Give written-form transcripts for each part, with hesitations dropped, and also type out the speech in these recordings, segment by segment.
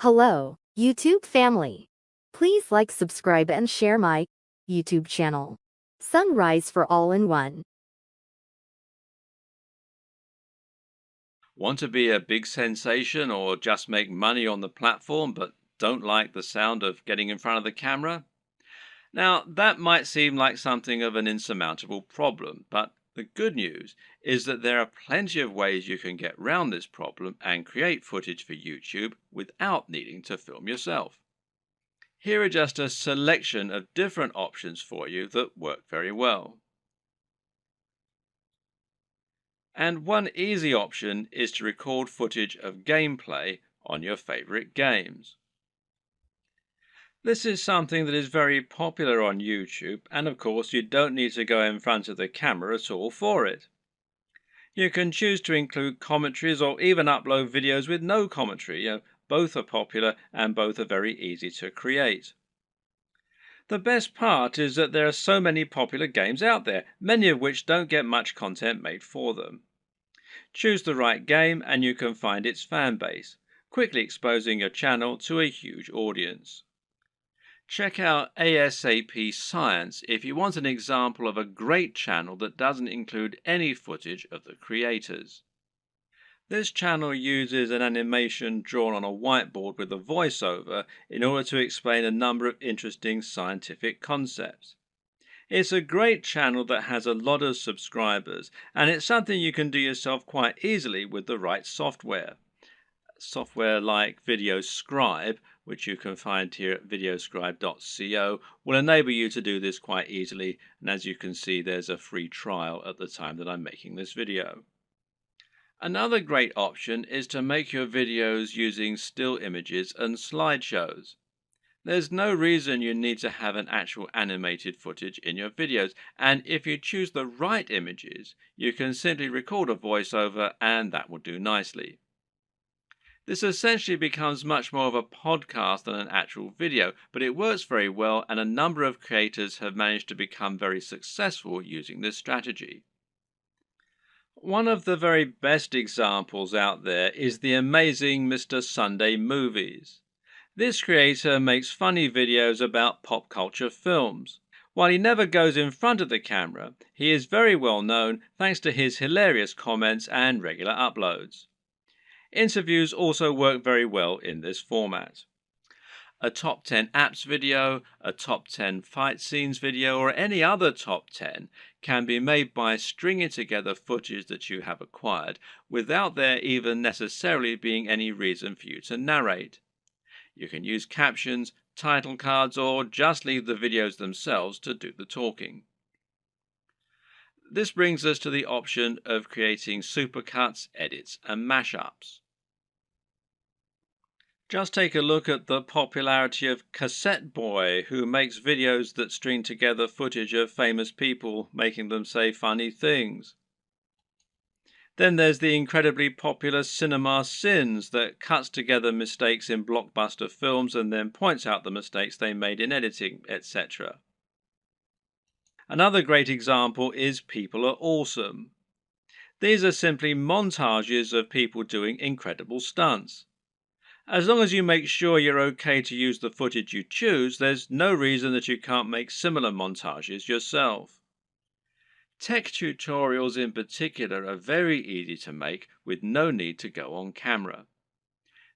Hello, YouTube family. Please like, subscribe, and share my YouTube channel. Sunrise for All-in-One. Want to be a big sensation or just make money on the platform but don't like the sound of getting in front of the camera? Now, that might seem like something of an insurmountable problem, but the good news is that there are plenty of ways you can get around this problem and create footage for YouTube without needing to film yourself. Here are just a selection of different options for you that work very well. And one easy option is to record footage of gameplay on your favorite games. This is something that is very popular on YouTube, and of course you don't need to go in front of the camera at all for it. You can choose to include commentaries or even upload videos with no commentary. Both are popular and both are very easy to create. The best part is that there are so many popular games out there, many of which don't get much content made for them. Choose the right game and you can find its fan base, quickly exposing your channel to a huge audience. Check out ASAP Science if you want an example of a great channel that doesn't include any footage of the creators. This channel uses an animation drawn on a whiteboard with a voiceover in order to explain a number of interesting scientific concepts. It's a great channel that has a lot of subscribers, and it's something you can do yourself quite easily with the right software. Software like VideoScribe, which you can find here at videoscribe.co, will enable you to do this quite easily, and as you can see there's a free trial at the time that I'm making this video. Another great option is to make your videos using still images and slideshows. There's no reason you need to have an actual animated footage in your videos, and if you choose the right images, you can simply record a voiceover and that will do nicely. This essentially becomes much more of a podcast than an actual video, but it works very well and a number of creators have managed to become very successful using this strategy. One of the very best examples out there is the amazing Mr. Sunday Movies. This creator makes funny videos about pop culture films. While he never goes in front of the camera, he is very well known thanks to his hilarious comments and regular uploads. Interviews also work very well in this format. A top 10 apps video, a top 10 fight scenes video, or any other top 10 can be made by stringing together footage that you have acquired without there even necessarily being any reason for you to narrate. You can use captions, title cards, or just leave the videos themselves to do the talking. This brings us to the option of creating supercuts, edits, and mashups. Just take a look at the popularity of Cassette Boy, who makes videos that string together footage of famous people making them say funny things. Then there's the incredibly popular Cinema Sins that cuts together mistakes in blockbuster films and then points out the mistakes they made in editing, etc. Another great example is People Are Awesome. These are simply montages of people doing incredible stunts. As long as you make sure you're okay to use the footage you choose, there's no reason that you can't make similar montages yourself. Tech tutorials in particular are very easy to make with no need to go on camera.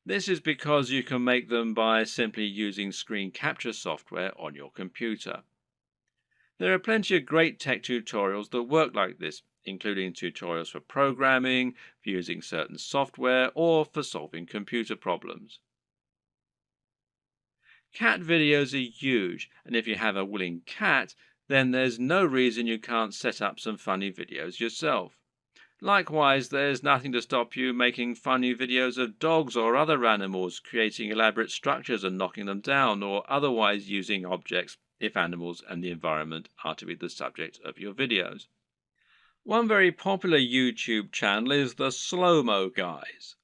This is because you can make them by simply using screen capture software on your computer. There are plenty of great tech tutorials that work like this, including tutorials for programming, for using certain software, or for solving computer problems. Cat videos are huge, and if you have a willing cat, then there's no reason you can't set up some funny videos yourself. Likewise, there's nothing to stop you making funny videos of dogs or other animals, creating elaborate structures and knocking them down, or otherwise using objects if animals and the environment are to be the subject of your videos. One very popular YouTube channel is the Slow-Mo Guys.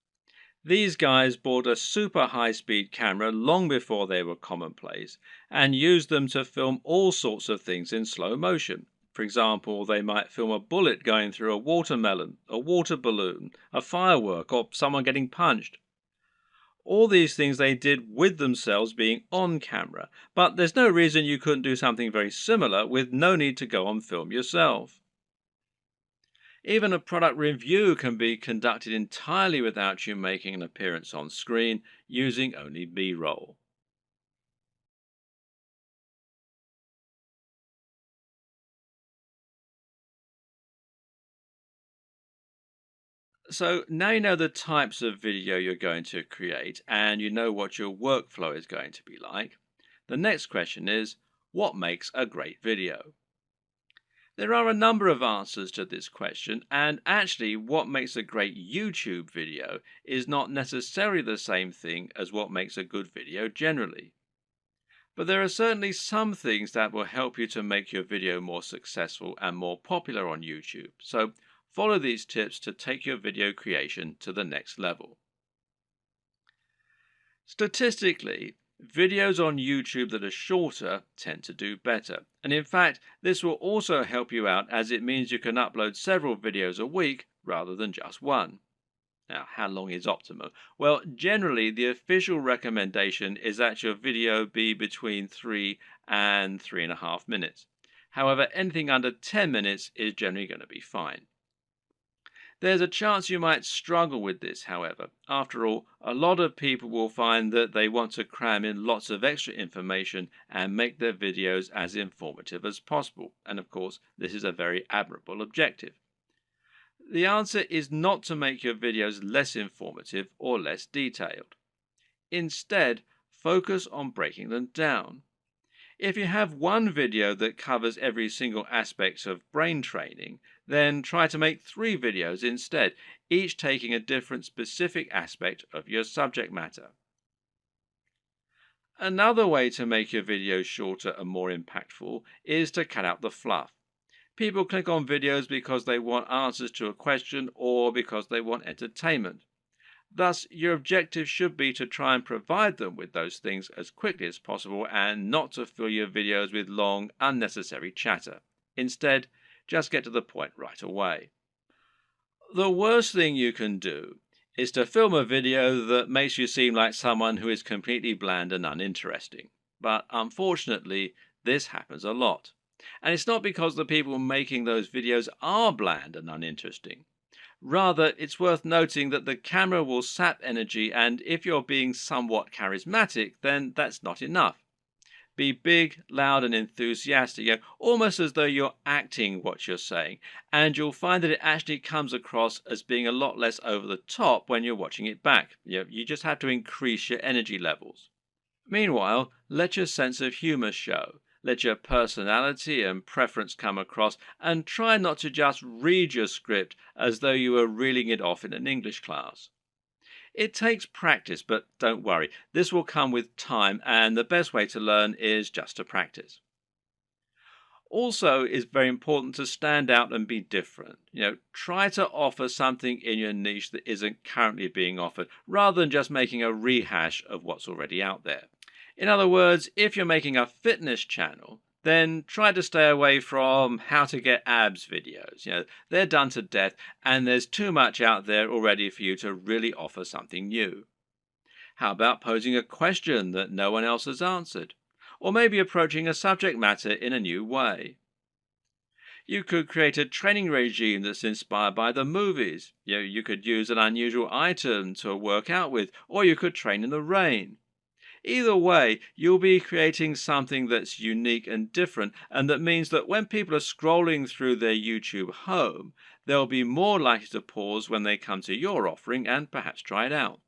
These guys bought a super high-speed camera long before they were commonplace and used them to film all sorts of things in slow motion. For example, they might film a bullet going through a watermelon, a water balloon, a firework, or someone getting punched. All these things they did with themselves being on camera, but there's no reason you couldn't do something very similar with no need to go on film yourself. Even a product review can be conducted entirely without you making an appearance on screen using only B-roll. So now you know the types of video you're going to create and you know what your workflow is going to be like. The next question is, what makes a great video? There are a number of answers to this question, and actually, what makes a great YouTube video is not necessarily the same thing as what makes a good video generally. But there are certainly some things that will help you to make your video more successful and more popular on YouTube. So follow these tips to take your video creation to the next level. Statistically, videos on YouTube that are shorter tend to do better. And in fact, this will also help you out as it means you can upload several videos a week rather than just one. Now, how long is optimum? Well, generally, the official recommendation is that your video be between 3 and 3.5 minutes. However, anything under 10 minutes is generally going to be fine. There's a chance you might struggle with this, however. After all, a lot of people will find that they want to cram in lots of extra information and make their videos as informative as possible. And of course, this is a very admirable objective. The answer is not to make your videos less informative or less detailed. Instead, focus on breaking them down. If you have one video that covers every single aspect of brain training, then try to make 3 videos instead, each taking a different specific aspect of your subject matter. Another way to make your videos shorter and more impactful is to cut out the fluff. People click on videos because they want answers to a question or because they want entertainment. Thus, your objective should be to try and provide them with those things as quickly as possible and not to fill your videos with long, unnecessary chatter. Instead, just get to the point right away. The worst thing you can do is to film a video that makes you seem like someone who is completely bland and uninteresting. But unfortunately, this happens a lot. And it's not because the people making those videos are bland and uninteresting. Rather, it's worth noting that the camera will sap energy, and if you're being somewhat charismatic, then that's not enough. Be big, loud, and enthusiastic, almost as though you're acting what you're saying, and you'll find that it actually comes across as being a lot less over the top when you're watching it back. You just have to increase your energy levels. Meanwhile, let your sense of humor show. Let your personality and preference come across, and try not to just read your script as though you were reeling it off in an English class. It takes practice, but don't worry, this will come with time, and the best way to learn is just to practice. Also, it's very important to stand out and be different. Try to offer something in your niche that isn't currently being offered, rather than just making a rehash of what's already out there. In other words, if you're making a fitness channel, then try to stay away from how to get abs videos. They're done to death, and there's too much out there already for you to really offer something new. How about posing a question that no one else has answered? Or maybe approaching a subject matter in a new way. You could create a training regime that's inspired by the movies. You could use an unusual item to work out with, or you could train in the rain. Either way, you'll be creating something that's unique and different, and that means that when people are scrolling through their YouTube home, they'll be more likely to pause when they come to your offering and perhaps try it out.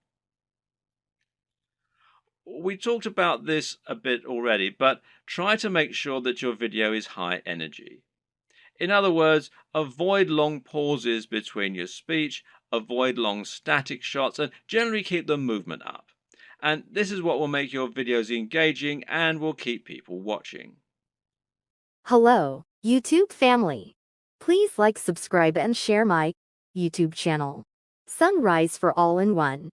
We talked about this a bit already, but try to make sure that your video is high energy. In other words, avoid long pauses between your speech, avoid long static shots, and generally keep the movement up. And this is what will make your videos engaging and will keep people watching. Hello, YouTube family. Please like, subscribe, and share my YouTube channel. Sunrise for All-in-One.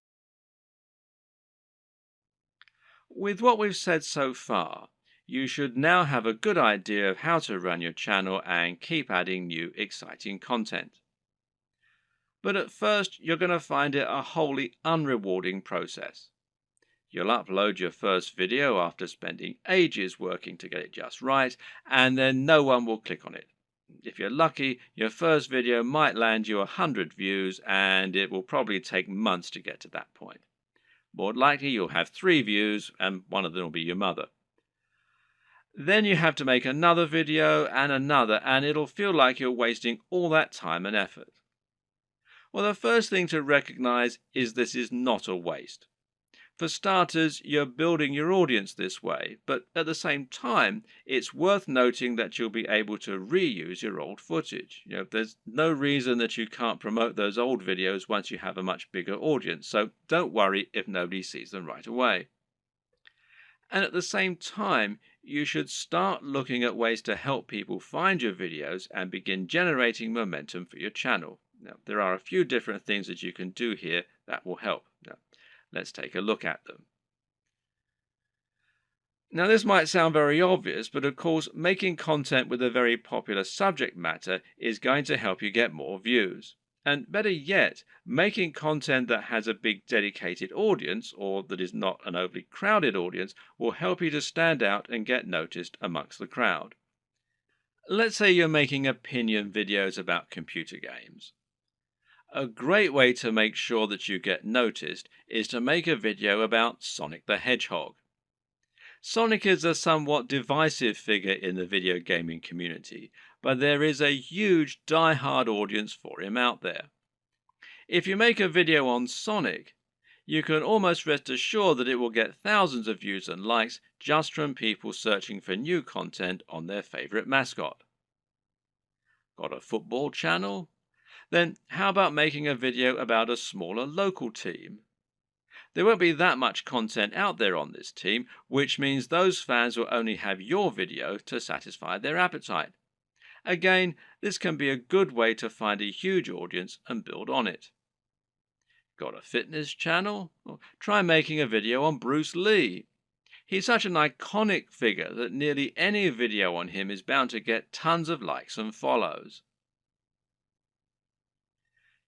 With what we've said so far, you should now have a good idea of how to run your channel and keep adding new exciting content. But at first, you're going to find it a wholly unrewarding process. You'll upload your first video after spending ages working to get it just right, and then no one will click on it. If you're lucky, your first video might land you 100 views, and it will probably take months to get to that point. More likely, you'll have 3 views, and one of them will be your mother. Then you have to make another video and another, and it'll feel like you're wasting all that time and effort. Well, the first thing to recognize is this is not a waste. For starters, you're building your audience this way, but at the same time, it's worth noting that you'll be able to reuse your old footage. There's no reason that you can't promote those old videos once you have a much bigger audience, so don't worry if nobody sees them right away. And at the same time, you should start looking at ways to help people find your videos and begin generating momentum for your channel. Now, there are a few different things that you can do here that will help. Now, let's take a look at them. Now, this might sound very obvious, but of course, making content with a very popular subject matter is going to help you get more views. And better yet, making content that has a big dedicated audience, or that is not an overly crowded audience, will help you to stand out and get noticed amongst the crowd. Let's say you're making opinion videos about computer games. A great way to make sure that you get noticed is to make a video about Sonic the Hedgehog. Sonic is a somewhat divisive figure in the video gaming community, but there is a huge die-hard audience for him out there. If you make a video on Sonic, you can almost rest assured that it will get thousands of views and likes just from people searching for new content on their favorite mascot. Got a football channel? Then how about making a video about a smaller local team? There won't be that much content out there on this team, which means those fans will only have your video to satisfy their appetite. Again, this can be a good way to find a huge audience and build on it. Got a fitness channel? Well, try making a video on Bruce Lee. He's such an iconic figure that nearly any video on him is bound to get tons of likes and follows.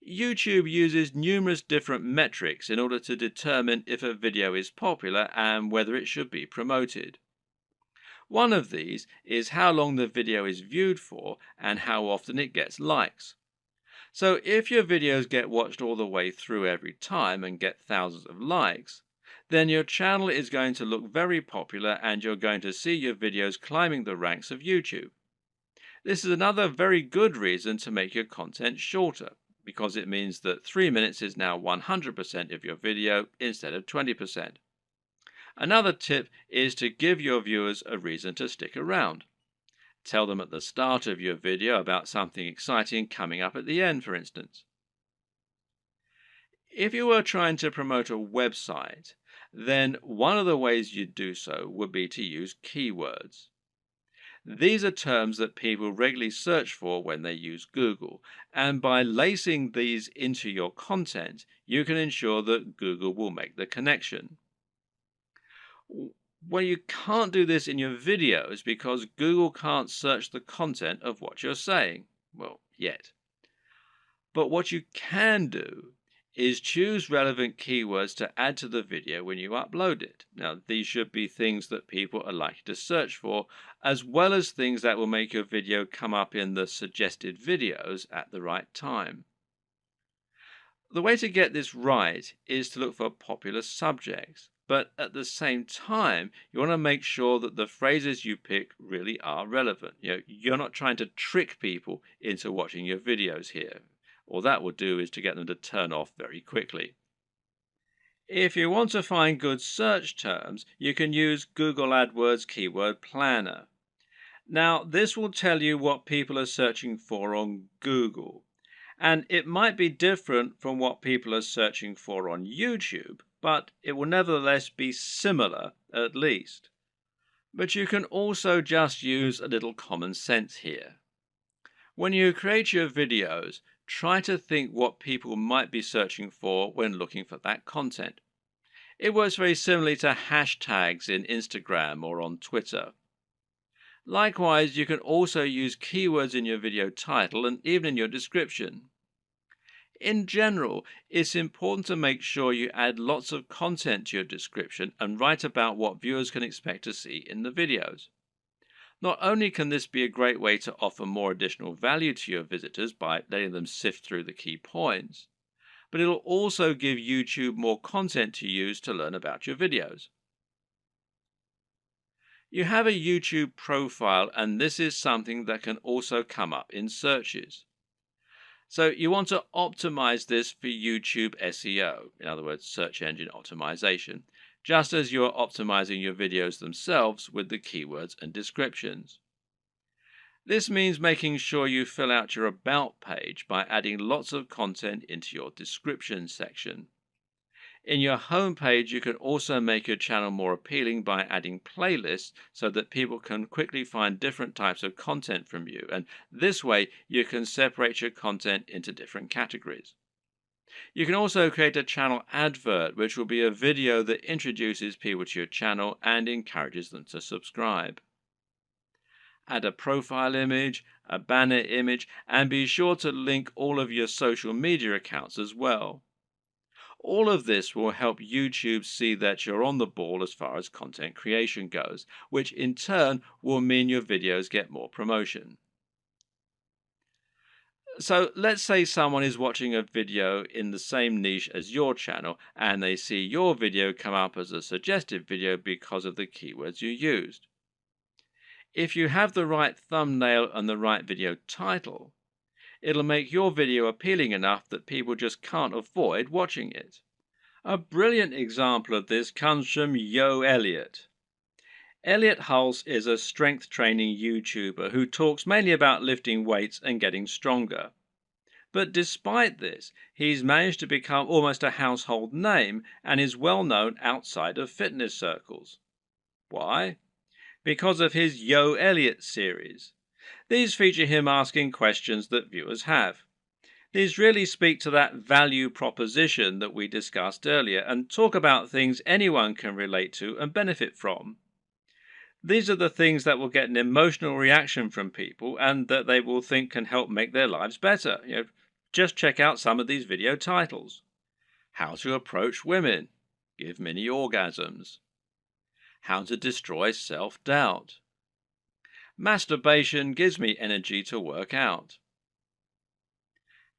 YouTube uses numerous different metrics in order to determine if a video is popular and whether it should be promoted. One of these is how long the video is viewed for and how often it gets likes. So if your videos get watched all the way through every time and get thousands of likes, then your channel is going to look very popular and you're going to see your videos climbing the ranks of YouTube. This is another very good reason to make your content shorter, because it means that 3 minutes is now 100% of your video instead of 20%. Another tip is to give your viewers a reason to stick around. Tell them at the start of your video about something exciting coming up at the end, for instance. If you were trying to promote a website, then one of the ways you'd do so would be to use keywords. These are terms that people regularly search for when they use Google, and by lacing these into your content, you can ensure that Google will make the connection. Well, you can't do this in your videos because Google can't search the content of what you're saying. Well, yet. But what you can do is choose relevant keywords to add to the video when you upload it. Now, these should be things that people are likely to search for, as well as things that will make your video come up in the suggested videos at the right time. The way to get this right is to look for popular subjects, but at the same time, you want to make sure that the phrases you pick really are relevant. You're not trying to trick people into watching your videos here. All that will do is to get them to turn off very quickly. If you want to find good search terms, you can use Google AdWords Keyword Planner. Now, this will tell you what people are searching for on Google, and it might be different from what people are searching for on YouTube, but it will nevertheless be similar at least. But you can also just use a little common sense here. When you create your videos, try to think what people might be searching for when looking for that content. It works very similarly to hashtags in Instagram or on Twitter. Likewise, you can also use keywords in your video title and even in your description. In general, it's important to make sure you add lots of content to your description and write about what viewers can expect to see in the videos. Not only can this be a great way to offer more additional value to your visitors by letting them sift through the key points, but it'll also give YouTube more content to use to learn about your videos. You have a YouTube profile, and this is something that can also come up in searches. So you want to optimize this for YouTube SEO, in other words, search engine optimization, just as you're optimizing your videos themselves with the keywords and descriptions. This means making sure you fill out your About page by adding lots of content into your description section. In your home page, you can also make your channel more appealing by adding playlists so that people can quickly find different types of content from you. And this way, you can separate your content into different categories. You can also create a channel advert, which will be a video that introduces people to your channel and encourages them to subscribe. Add a profile image, a banner image, and be sure to link all of your social media accounts as well. All of this will help YouTube see that you're on the ball as far as content creation goes, which in turn will mean your videos get more promotion. So let's say someone is watching a video in the same niche as your channel and they see your video come up as a suggested video because of the keywords you used. If you have the right thumbnail and the right video title, it'll make your video appealing enough that people just can't avoid watching it. A brilliant example of this comes from Yo Elliott. Elliott Hulse is a strength training YouTuber who talks mainly about lifting weights and getting stronger. But despite this, he's managed to become almost a household name and is well known outside of fitness circles. Why? Because of his Yo Elliott series. These feature him asking questions that viewers have. These really speak to that value proposition that we discussed earlier and talk about things anyone can relate to and benefit from. These are the things that will get an emotional reaction from people and that they will think can help make their lives better. Just check out some of these video titles. How to approach women. Give mini orgasms. How to destroy self-doubt. Masturbation gives me energy to work out.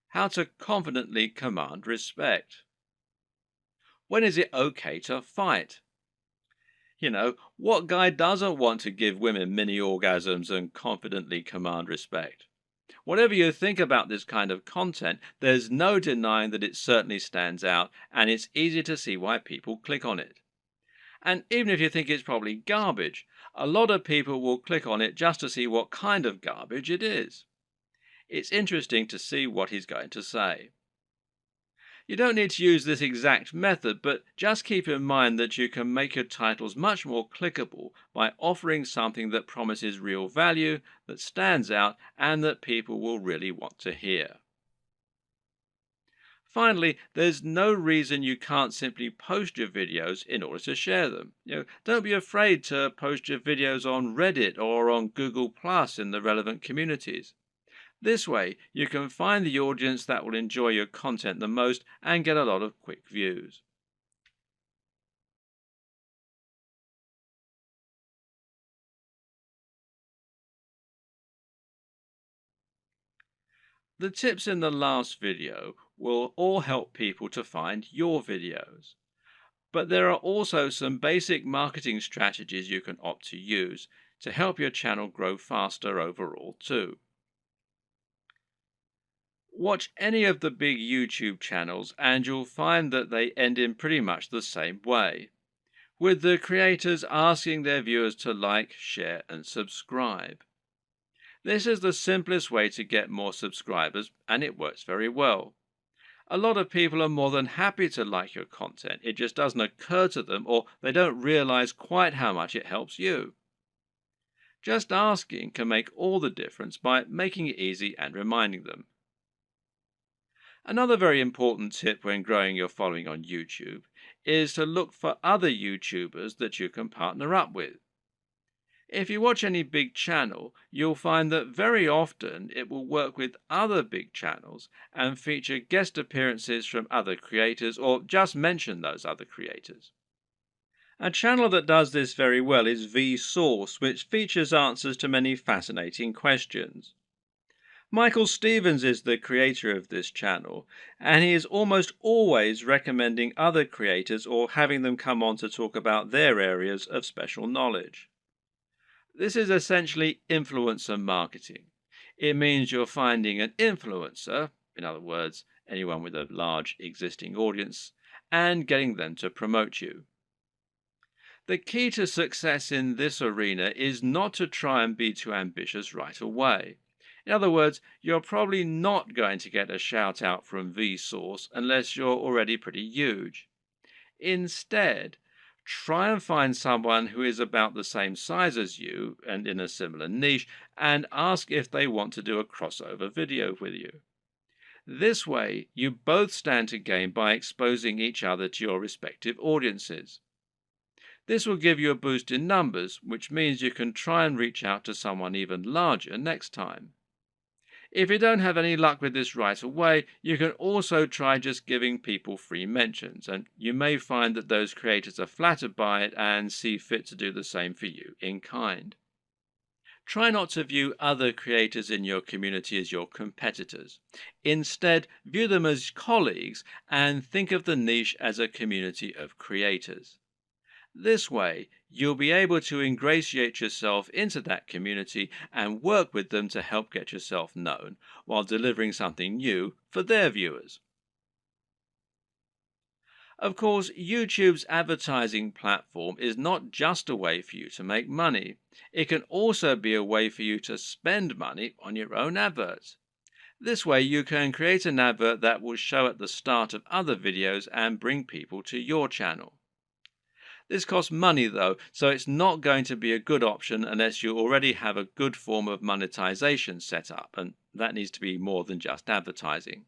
How to confidently command respect. When is it okay to fight? What guy doesn't want to give women mini orgasms and confidently command respect? Whatever you think about this kind of content, there's no denying that it certainly stands out, and it's easy to see why people click on it. And even if you think it's probably garbage, a lot of people will click on it just to see what kind of garbage it is. It's interesting to see what he's going to say. You don't need to use this exact method, but just keep in mind that you can make your titles much more clickable by offering something that promises real value, that stands out, and that people will really want to hear. Finally, there's no reason you can't simply post your videos in order to share them. Don't be afraid to post your videos on Reddit or on Google Plus in the relevant communities. This way, you can find the audience that will enjoy your content the most and get a lot of quick views. The tips in the last video will all help people to find your videos. But there are also some basic marketing strategies you can opt to use to help your channel grow faster overall too. Watch any of the big YouTube channels and you'll find that they end in pretty much the same way, with the creators asking their viewers to like, share, and subscribe. This is the simplest way to get more subscribers, and it works very well. A lot of people are more than happy to like your content. It just doesn't occur to them, or they don't realize quite how much it helps you. Just asking can make all the difference by making it easy and reminding them. Another very important tip when growing your following on YouTube is to look for other YouTubers that you can partner up with. If you watch any big channel, you'll find that very often it will work with other big channels and feature guest appearances from other creators or just mention those other creators. A channel that does this very well is Vsauce, which features answers to many fascinating questions. Michael Stevens is the creator of this channel, and he is almost always recommending other creators or having them come on to talk about their areas of special knowledge. This is essentially influencer marketing. It means you're finding an influencer, in other words, anyone with a large existing audience, and getting them to promote you. The key to success in this arena is not to try and be too ambitious right away. In other words, you're probably not going to get a shout out from Vsauce unless you're already pretty huge. Instead, try and find someone who is about the same size as you and in a similar niche and ask if they want to do a crossover video with you. This way, you both stand to gain by exposing each other to your respective audiences. This will give you a boost in numbers, which means you can try and reach out to someone even larger next time. If you don't have any luck with this right away, you can also try just giving people free mentions, and you may find that those creators are flattered by it and see fit to do the same for you in kind. Try not to view other creators in your community as your competitors. Instead, view them as colleagues and think of the niche as a community of creators. This way, you'll be able to ingratiate yourself into that community and work with them to help get yourself known while delivering something new for their viewers. Of course, YouTube's advertising platform is not just a way for you to make money. It can also be a way for you to spend money on your own adverts. This way, you can create an advert that will show at the start of other videos and bring people to your channel. This costs money though, so it's not going to be a good option unless you already have a good form of monetization set up, and that needs to be more than just advertising.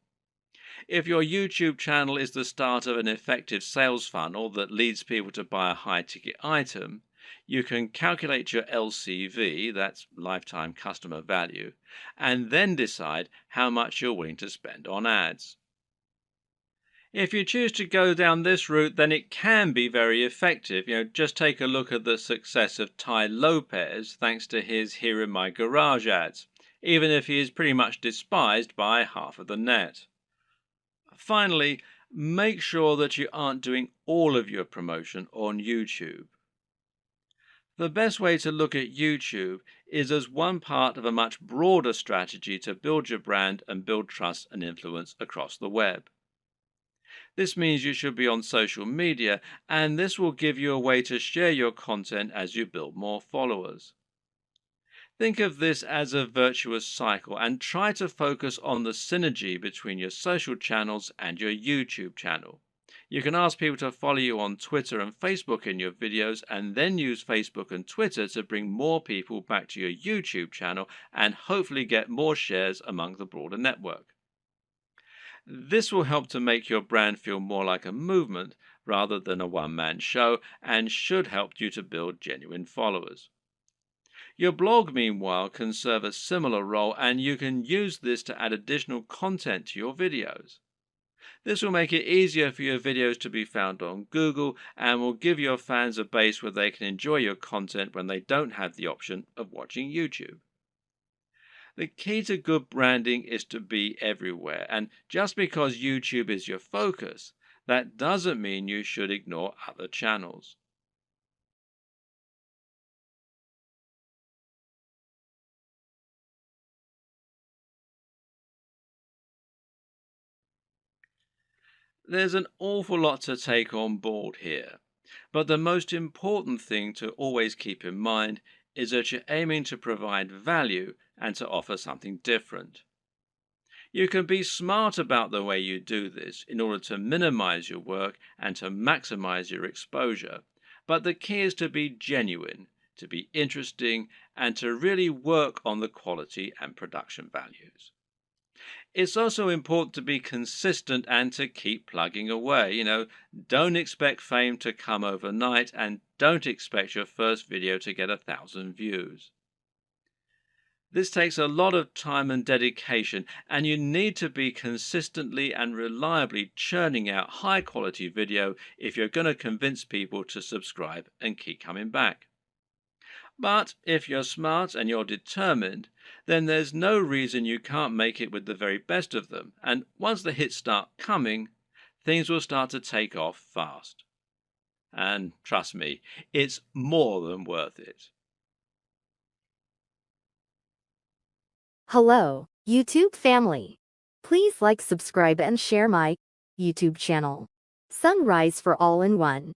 If your YouTube channel is the start of an effective sales funnel that leads people to buy a high ticket item, you can calculate your LCV, that's lifetime customer value, and then decide how much you're willing to spend on ads. If you choose to go down this route, then it can be very effective. Just take a look at the success of Tai Lopez thanks to his Here in My Garage ads, even if he is pretty much despised by half of the net. Finally, make sure that you aren't doing all of your promotion on YouTube. The best way to look at YouTube is as one part of a much broader strategy to build your brand and build trust and influence across the web. This means you should be on social media, and this will give you a way to share your content as you build more followers. Think of this as a virtuous cycle and try to focus on the synergy between your social channels and your YouTube channel. You can ask people to follow you on Twitter and Facebook in your videos, and then use Facebook and Twitter to bring more people back to your YouTube channel and hopefully get more shares among the broader network. This will help to make your brand feel more like a movement rather than a one-man show, and should help you to build genuine followers. Your blog, meanwhile, can serve a similar role, and you can use this to add additional content to your videos. This will make it easier for your videos to be found on Google and will give your fans a base where they can enjoy your content when they don't have the option of watching YouTube. The key to good branding is to be everywhere, and just because YouTube is your focus, that doesn't mean you should ignore other channels. There's an awful lot to take on board here, but the most important thing to always keep in mind is that you're aiming to provide value and to offer something different. You can be smart about the way you do this in order to minimize your work and to maximize your exposure, but the key is to be genuine, to be interesting, and to really work on the quality and production values. It's also important to be consistent and to keep plugging away. Don't expect fame to come overnight and don't expect your first video to get 1,000 views. This takes a lot of time and dedication, and you need to be consistently and reliably churning out high quality video if you're going to convince people to subscribe and keep coming back. But if you're smart and you're determined, then there's no reason you can't make it with the very best of them. And once the hits start coming, things will start to take off fast. And trust me, it's more than worth it. Hello, YouTube family. Please like, subscribe, and share my YouTube channel. Sunrise for All-in-One.